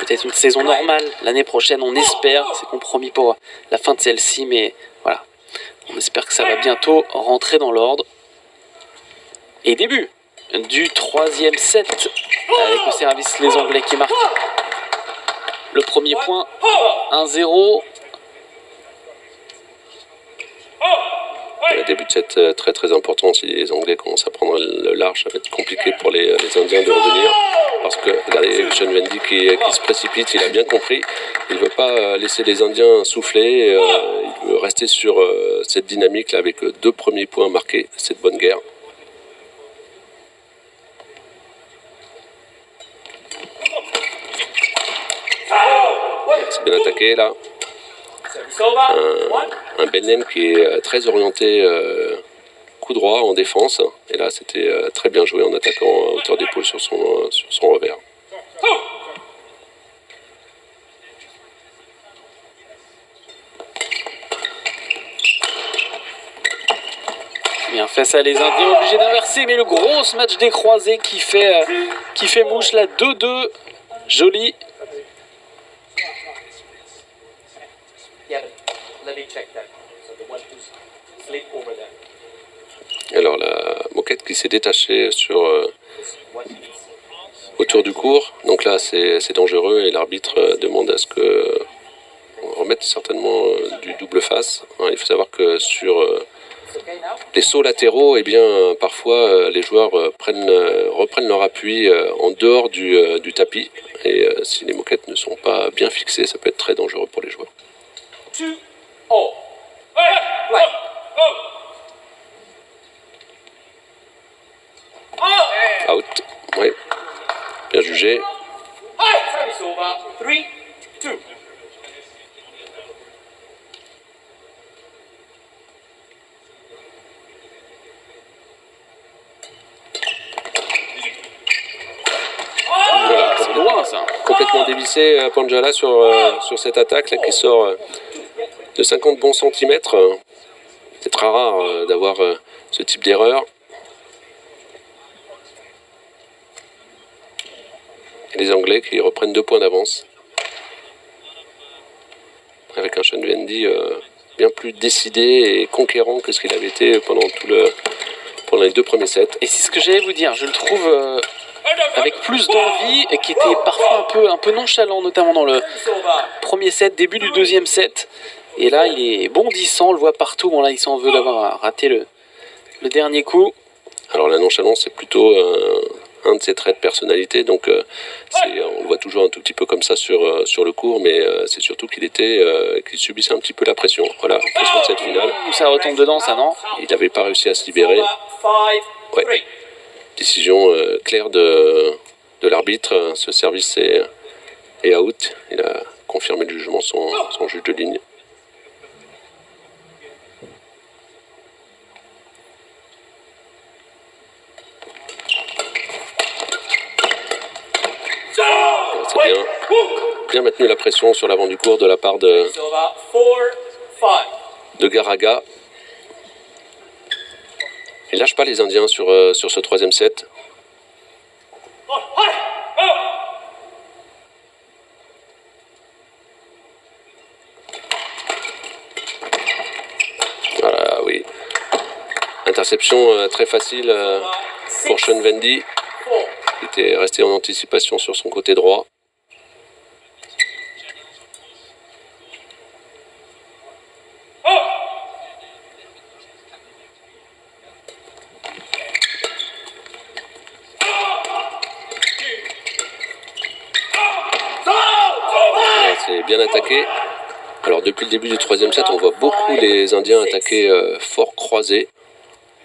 peut-être une saison normale l'année prochaine, on espère. C'est compromis pour la fin de celle-ci, mais voilà. On espère que ça va bientôt rentrer dans l'ordre. Et début du troisième set avec au service les Anglais qui marquent le premier point. 1-0. Le début de set très important. Si les Anglais commencent à prendre le large, ça va être compliqué pour les Indiens de revenir. Parce que regardez, Sean Vendy qui se précipite, il a bien compris. Il ne veut pas laisser les Indiens souffler. Il veut rester sur cette dynamique là avec 2 premiers points marqués. C'est de bonne guerre. C'est bien attaqué là. Un Benlen qui est très orienté coup droit en défense. Et là, c'était très bien joué en attaquant à hauteur d'épaule sur son revers. Bien fait ça, les Indiens obligés d'inverser, mais le gros match des croisés qui fait mouche, la 2-2, joli. Alors la moquette qui s'est détachée autour du court, donc là c'est dangereux et l'arbitre demande à ce que on remette certainement du double face. Il faut savoir que sur les sauts latéraux, eh bien parfois les joueurs reprennent leur appui en dehors du tapis et si les moquettes ne sont pas bien fixées, ça peut être très dangereux pour les joueurs. Out, oui, bien jugé. Voilà, C'est loin ça. complètement dévissé Panjala sur cette attaque là, qui sort de 50 bons centimètres. C'est très rare d'avoir ce type d'erreur. Et les Anglais qui reprennent 2 points d'avance. Avec un Sean Vendy bien plus décidé et conquérant que ce qu'il avait été pendant les 2 premiers sets. Et c'est ce que j'allais vous dire, je le trouve avec plus d'envie et qui était parfois un peu nonchalant, notamment dans le premier set, début du deuxième set. Et là, il est bondissant, on le voit partout. Bon, là, il s'en veut d'avoir raté le dernier coup. Alors la nonchalance, c'est plutôt un de ses traits de personnalité. Donc on le voit toujours un tout petit peu comme ça sur le court, mais c'est surtout qu'il subissait un petit peu la pression. Voilà, pression de cette finale. Ça retombe dedans, ça, non? Il n'avait pas réussi à se libérer. Ouais. Décision claire de l'arbitre. Ce service est out. Il a confirmé le jugement, son juge de ligne. C'est bien maintenu la pression sur l'avant du court de la part de Garaga. Il lâche pas les Indiens sur ce troisième set. Voilà, oui. Interception très facile pour Sean Vendy. Il était resté en anticipation sur son côté droit. C'est bien attaqué. Alors depuis le début du troisième set, on voit beaucoup les Indiens attaquer fort croisés,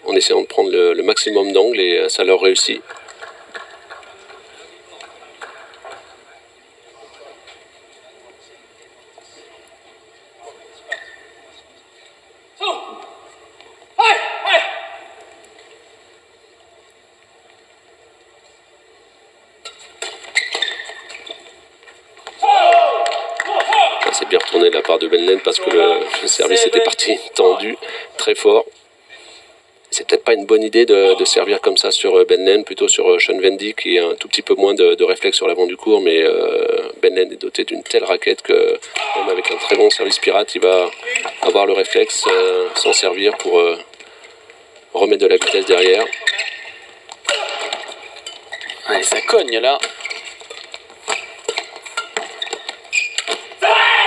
en essayant de prendre le maximum d'angles et ça leur réussit. C'est bien retourné de la part de Benlen parce que le service était parti tendu, très fort. C'est peut-être pas une bonne idée de servir comme ça sur Benlen, plutôt sur Sean Vendy qui a un tout petit peu moins de réflexe sur l'avant du court, mais Ben Lane est doté d'une telle raquette que même avec un très bon service pirate, il va avoir le réflexe, s'en servir pour remettre de la vitesse derrière. Allez, ça cogne là.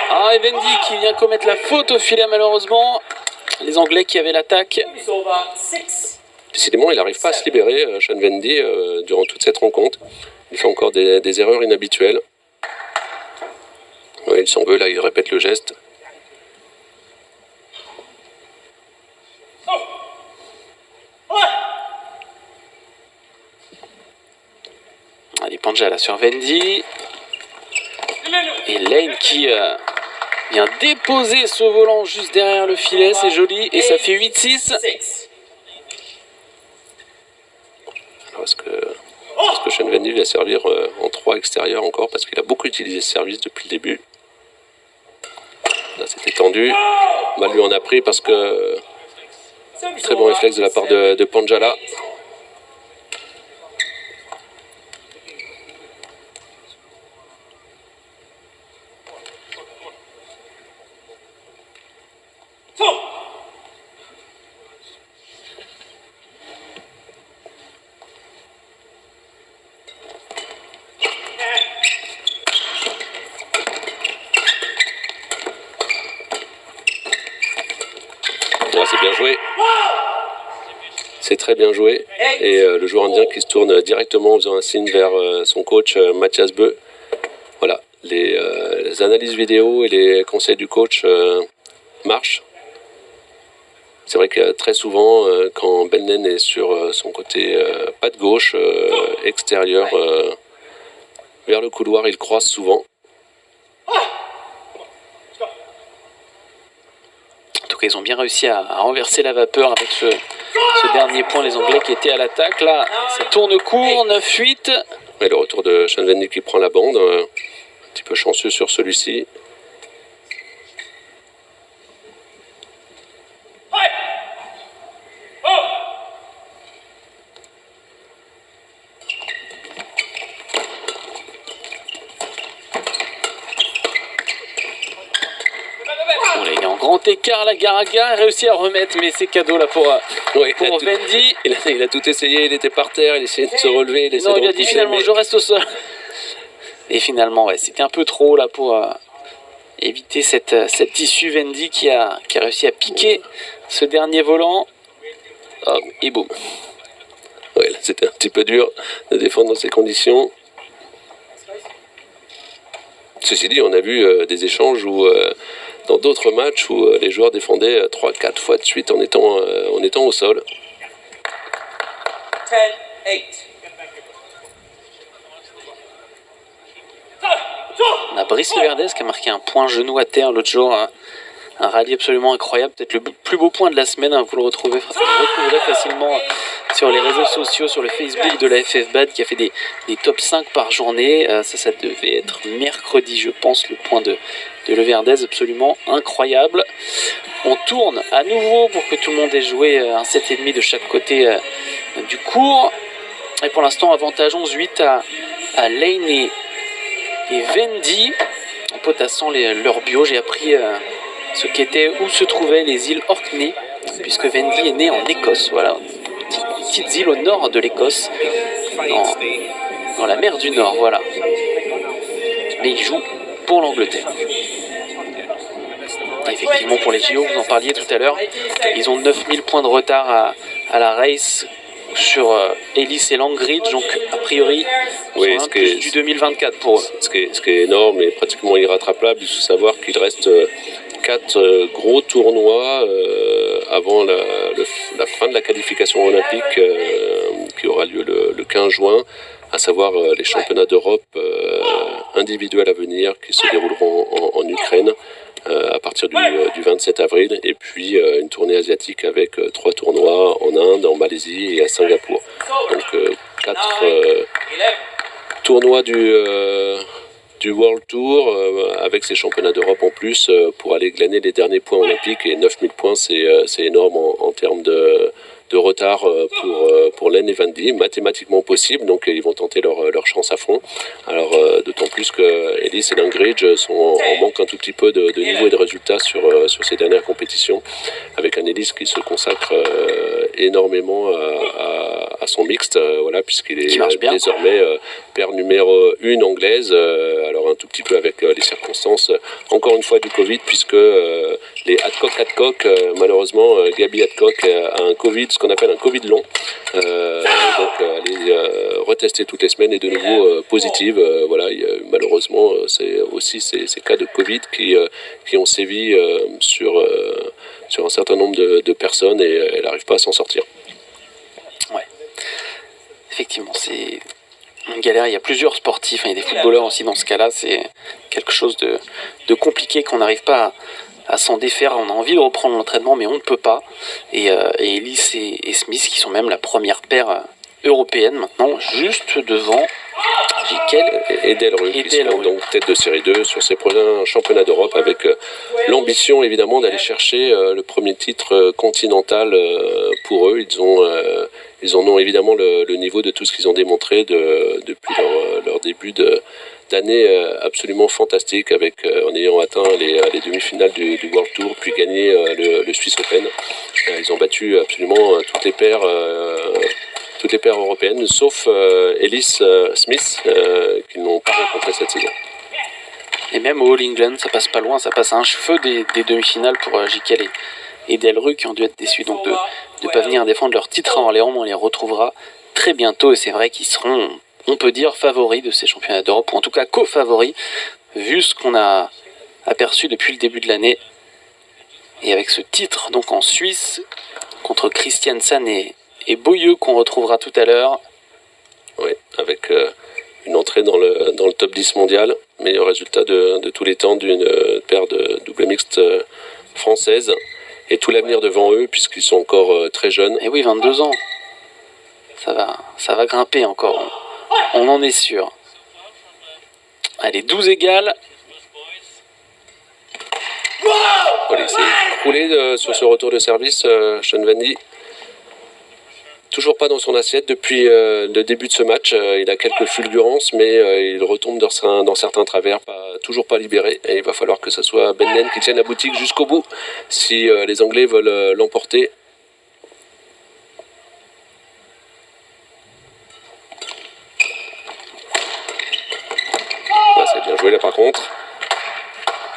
Ah, et Vendy qui vient commettre la faute au filet malheureusement. Les Anglais qui avaient l'attaque. Décidément, il n'arrive pas à se libérer, Sean Vendy, durant toute cette rencontre. Il fait encore des erreurs inhabituelles. Ouais, il s'en veut, là, il répète le geste. Allez, Panja là sur Vendy. Et Lane qui vient déposer ce volant juste derrière le filet, c'est joli. Et ça fait 8-6. Alors, est-ce que Sean Vendy va servir en 3 extérieurs encore, parce qu'il a beaucoup utilisé ce service depuis le début. Là, c'était tendu. Mal lui en a pris parce que très bon réflexe de la part de Panjala. C'est bien joué. C'est très bien joué. Et le joueur indien qui se tourne directement en faisant un signe vers son coach Mathias Beu. Voilà, les analyses vidéo et les conseils du coach marchent. C'est vrai que très souvent, quand Ben Lane est sur son côté patte gauche, extérieur, vers le couloir, il croise souvent. Ils ont bien réussi à renverser la vapeur avec ce dernier point, les Anglais qui étaient à l'attaque. Là, ça tourne court, 9-8. Et le retour de Sean Vendy qui prend la bande, un petit peu chanceux sur celui-ci. Il est en grand écart, la Garaga a réussi à remettre, mais c'est cadeau là pour Vendy. Il a tout essayé, il était par terre, il essayait de se relever. Il a dit finalement je reste au sol. Et finalement, ouais, c'était un peu trop là pour éviter cette issue. Vendy qui a réussi à piquer ce dernier volant. Hop, et boum. Ouais, là c'était un petit peu dur de défendre dans ces conditions. Ceci dit, on a vu des échanges où dans d'autres matchs où les joueurs défendaient 3-4 fois de suite en étant au sol. 10-8. On a Brice Leverdez qui a marqué un point genou à terre l'autre jour. Un rallye absolument incroyable, peut-être le plus beau point de la semaine. Vous le retrouverez facilement sur les réseaux sociaux, sur le Facebook de la FFBAD qui a fait des top 5 par journée. Ça devait être mercredi, je pense, le point de Leverdez, absolument incroyable. On tourne à nouveau pour que tout le monde ait joué un 7,5 de chaque côté du cours. Et pour l'instant, avantage 11-8 à Lane et Vendy. En potassant leur bio, j'ai appris où se trouvaient les îles Orkney, puisque Vendy est né en Écosse. Voilà, petites îles au nord de l'Écosse, dans la mer du Nord, voilà. Mais il joue pour l'Angleterre. Effectivement, pour les JO, vous en parliez tout à l'heure, ils ont 9000 points de retard à la race sur Ellis et Langridge, donc a priori oui, plus du 2024 pour eux. Ce qui est énorme et pratiquement irrattrapable. Il faut savoir qu'il reste 4 gros tournois avant la fin de la qualification olympique qui aura lieu le 15 juin, à savoir les championnats d'Europe individuels à venir qui se dérouleront en Ukraine à partir du 27 avril, et puis une tournée asiatique avec 3 tournois en Inde, en Malaisie et à Singapour. Donc 4 tournois du World Tour avec ces championnats d'Europe en plus pour aller glaner les derniers points olympiques, et 9000 points c'est énorme en termes de retard. retard pour Len et Vandy, mathématiquement possible, donc ils vont tenter leur chance à fond. Alors d'autant plus que Ellis et Langridge sont en manque un tout petit peu de niveau et de résultats sur ces dernières compétitions, avec un Ellis qui se consacre énormément à son mixte, voilà, puisqu'il est désormais paire numéro 1 anglaise, alors un tout petit peu avec les circonstances, encore une fois du Covid, puisque les Adcock, malheureusement, Gaby Adcock a un Covid, ce qu'on appelle un Covid long, donc elle est retestée toutes les semaines et de nouveau positive, voilà, malheureusement c'est aussi ces cas de Covid qui ont sévi sur un certain nombre de personnes et elle n'arrive pas à s'en sortir. Ouais, effectivement, c'est une galère. Il y a plusieurs sportifs, il y a des footballeurs aussi dans ce cas-là. C'est quelque chose de compliqué qu'on n'arrive pas à s'en défaire. On a envie de reprendre l'entraînement, mais on ne peut pas. Et Ellis et Smith, qui sont même la première paire européenne maintenant, juste devant Jekyll et Delru, qui sont donc tête de série 2 sur ces prochains championnats d'Europe, avec l'ambition évidemment d'aller chercher le premier titre continental pour eux. Ils en ont évidemment le niveau de tout ce qu'ils ont démontré depuis leur début d'année absolument fantastique, en ayant atteint les demi-finales du World Tour, puis gagné le Swiss Open. Ils ont battu absolument toutes les paires européennes, sauf Ellis Smith, qui n'ont pas rencontré cette saison. Et même au All England, ça passe pas loin, ça passe à un cheveu des demi-finales pour Jekyll et Delru, qui ont dû être déçus donc de ne pas venir défendre leur titre à Orléans. On les retrouvera très bientôt et c'est vrai qu'ils seront, on peut dire, favoris de ces championnats d'Europe, ou en tout cas co-favoris, vu ce qu'on a aperçu depuis le début de l'année. Et avec ce titre donc en Suisse contre Christiansen et Boyeux qu'on retrouvera tout à l'heure. Oui, avec une entrée dans le top 10 mondial, meilleur résultat de tous les temps d'une paire de double mixte française, et tout l'avenir devant eux puisqu'ils sont encore très jeunes. Et oui, 22 ans, ça va grimper encore, on en est sûr. Allez, 12 égales. Voilà, c'est écroulé sur ce retour de service, Sean Vandy. Toujours pas dans son assiette depuis le début de ce match. Il a quelques fulgurances, mais il retombe dans certains travers, toujours pas libéré. Et il va falloir que ce soit Ben Nen qui tienne la boutique jusqu'au bout si les Anglais veulent l'emporter. Là, c'est bien joué là par contre.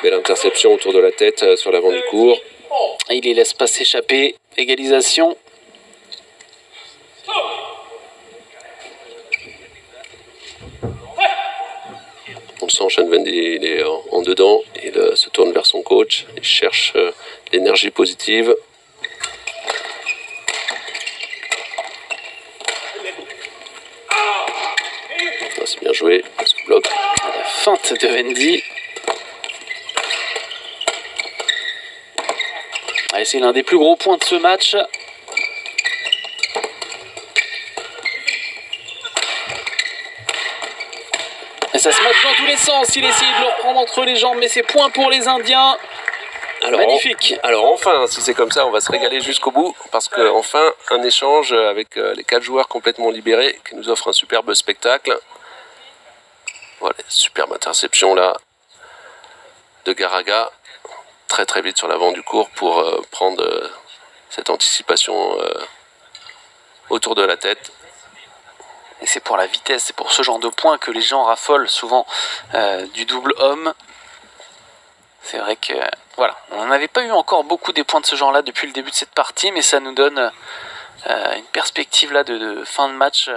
Belle interception autour de la tête sur l'avant du court. Il les laisse pas s'échapper. Égalisation. On le sent, Sean Vandy, il est en dedans, il se tourne vers son coach, il cherche l'énergie positive. C'est bien joué, ce bloc. La feinte de Vandy. Allez, c'est l'un des plus gros points de ce match. Et ça se match dans tous les sens. Il essaye de le reprendre entre les jambes, mais c'est point pour les Indiens. Alors, magnifique. Alors enfin, si c'est comme ça, on va se régaler jusqu'au bout, parce que enfin un échange avec les 4 joueurs complètement libérés qui nous offre un superbe spectacle. Voilà, superbe interception là de Garaga, très très vite sur l'avant du court pour prendre cette anticipation autour de la tête. Et c'est pour la vitesse, c'est pour ce genre de points que les gens raffolent souvent du double homme. C'est vrai que, voilà, on n'avait pas eu encore beaucoup des points de ce genre-là depuis le début de cette partie, mais ça nous donne une perspective là de fin de match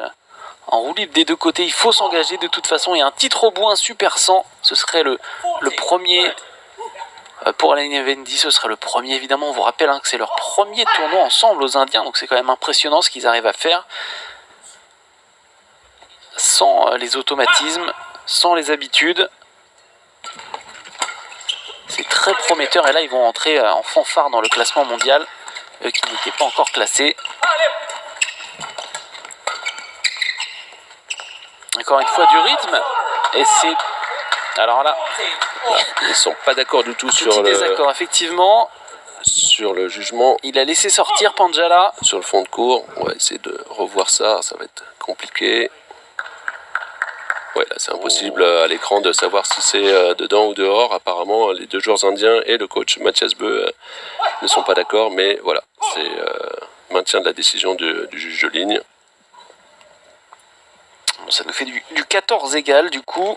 en roue libre des deux côtés. Il faut s'engager de toute façon, et un titre au bout, un super 100, ce serait le premier pour Len et Vandy, ce serait le premier évidemment. On vous rappelle que c'est leur premier tournoi ensemble aux Indiens, donc c'est quand même impressionnant ce qu'ils arrivent à faire sans les automatismes, sans les habitudes. C'est très prometteur, et là ils vont entrer en fanfare dans le classement mondial, eux qui n'étaient pas encore classés. Encore une fois du rythme, et c'est... Alors là, ils sont pas d'accord du tout sur désaccord, effectivement. sur le jugement. Il a laissé sortir Panjala. Sur le fond de cours, on va essayer de revoir ça, ça va être compliqué. Ouais, là c'est impossible à l'écran de savoir si c'est dedans ou dehors. Apparemment, les deux joueurs indiens et le coach Mathias Beu ne sont pas d'accord, mais voilà, c'est maintien de la décision du juge de ligne. Bon, ça nous fait du 14 égal du coup.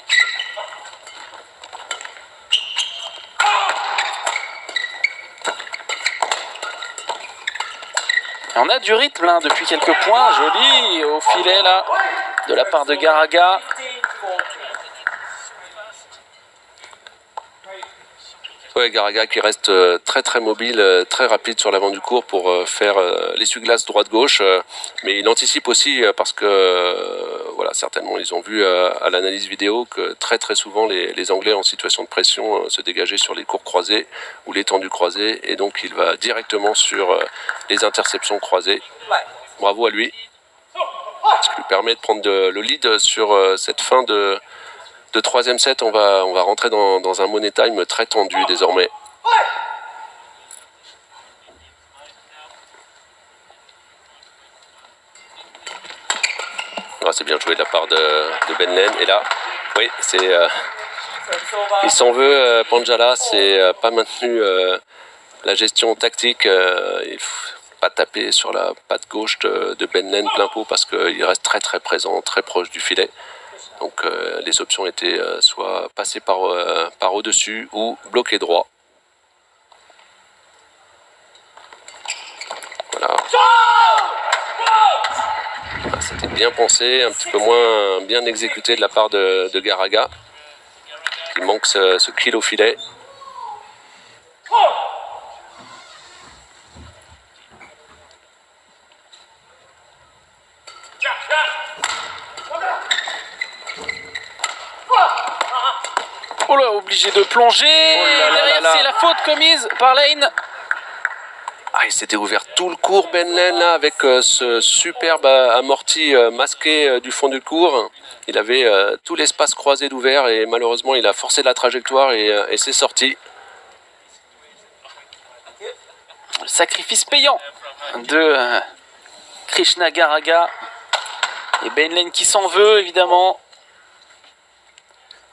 Et on a du rythme là, depuis quelques points, joli au filet là, de la part de Garaga. Ouais, Garaga qui reste très très mobile, très rapide sur l'avant du court pour faire l'essuie-glace droite-gauche, mais il anticipe aussi parce que voilà, certainement ils ont vu à l'analyse vidéo que très très souvent les Anglais en situation de pression se dégageaient sur les cours croisés ou les tendus croisés, et donc il va directement sur les interceptions croisées. Bravo à lui, ce qui lui permet de prendre le lead sur cette fin de troisième set. On va rentrer dans un money time très tendu désormais. Ah, c'est bien joué de la part de Ben Len. Et là, oui, c'est il s'en veut, Panjala, c'est pas maintenu la gestion tactique. Il faut pas taper sur la patte gauche de Ben Len plein pot parce qu'il reste très très présent, très proche du filet. Donc les options étaient soit passer par au-dessus ou bloquer droit. Voilà. C'était bien pensé, un petit peu moins bien exécuté de la part de Garaga. Il manque ce kill au filet. Oh là, obligé de plonger. Derrière, c'est la faute commise par Lane. Ah, il s'était ouvert tout le cours, Ben Len, là, avec ce superbe amorti masqué du fond du cours. Il avait tout l'espace croisé d'ouvert et malheureusement, il a forcé la trajectoire et c'est sorti. Le sacrifice payant de Krishna Garaga. Et Ben Lane qui s'en veut, évidemment.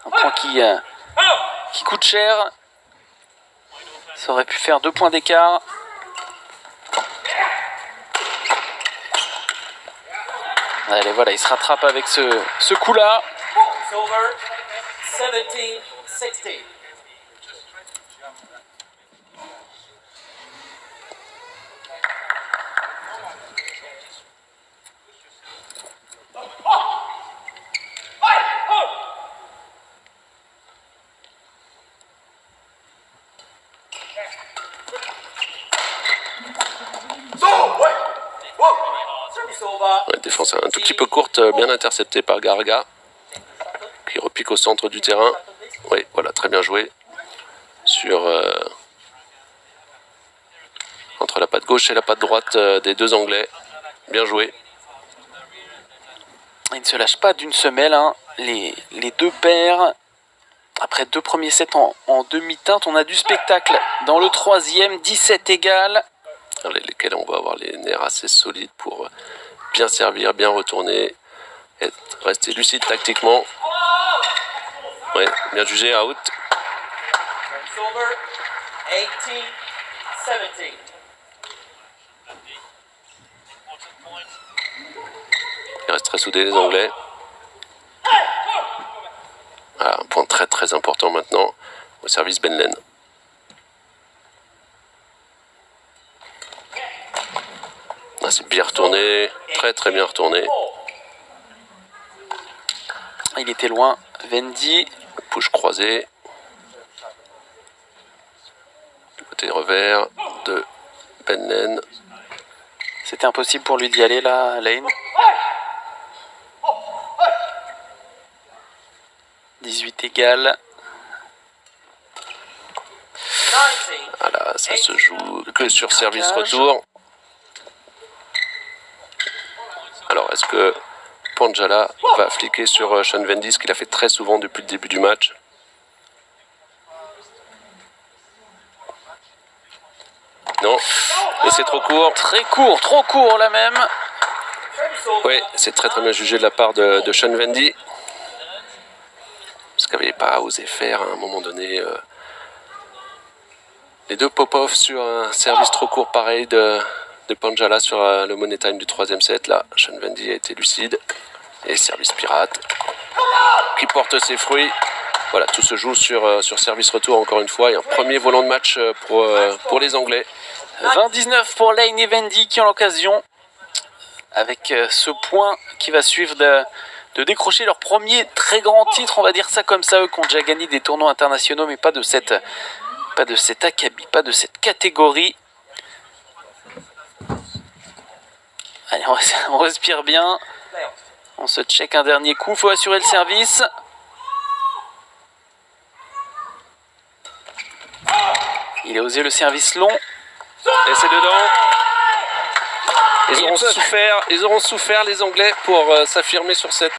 Un point qui coûte cher. Ça aurait pu faire 2 points d'écart. Allez, voilà, il se rattrape avec ce coup-là. Ouais, défense un tout petit peu courte, bien interceptée par Garaga, qui repique au centre du terrain. Oui, voilà, très bien joué. Sur entre la patte gauche et la patte droite des deux Anglais. Bien joué. Il ne se lâche pas d'une semelle, hein. Les deux paires. Après 2 premiers sets en demi-teinte, on a du spectacle. Dans le troisième, 17 égal. Lesquels on va avoir les nerfs assez solides pour bien servir, bien retourner, rester lucide tactiquement. Ouais, bien jugé, out. Il reste très soudé les Anglais. Ah, un point très très important maintenant au service Ben Len. Ah, c'est bien retourné, très très bien retourné. Il était loin, Vendy. Push croisé. Côté revers de Ben Len. C'était impossible pour lui d'y aller là, Lane. 18 égal. Voilà, ça se joue que sur service retour. Alors, est-ce que Panjala va fliquer sur Sean Vendy, ce qu'il a fait très souvent depuis le début du match? Non, et c'est trop court. Très court, trop court là même. Oui, c'est très bien jugé de la part de Sean Vendy. Parce qu'elle n'avait pas osé faire à un moment donné les deux pop-off sur un service trop court pareil de Panjala sur le money time du 3e set. Là, Sean Vendy a été lucide. Et service pirate qui porte ses fruits. Voilà, tout se joue sur service retour encore une fois. Et un premier volant de match pour les Anglais. 20-19 pour Lane et Vendy qui ont l'occasion, avec ce point qui va suivre, de décrocher leur premier très grand titre, on va dire ça comme ça. Eux qui ont déjà gagné des tournois internationaux, mais pas de cet acabit, pas de cette catégorie. Allez, on respire bien. On se check un dernier coup, faut assurer le service. Il a osé le service long. Et c'est dedans. Ils auront souffert les Anglais pour s'affirmer sur cette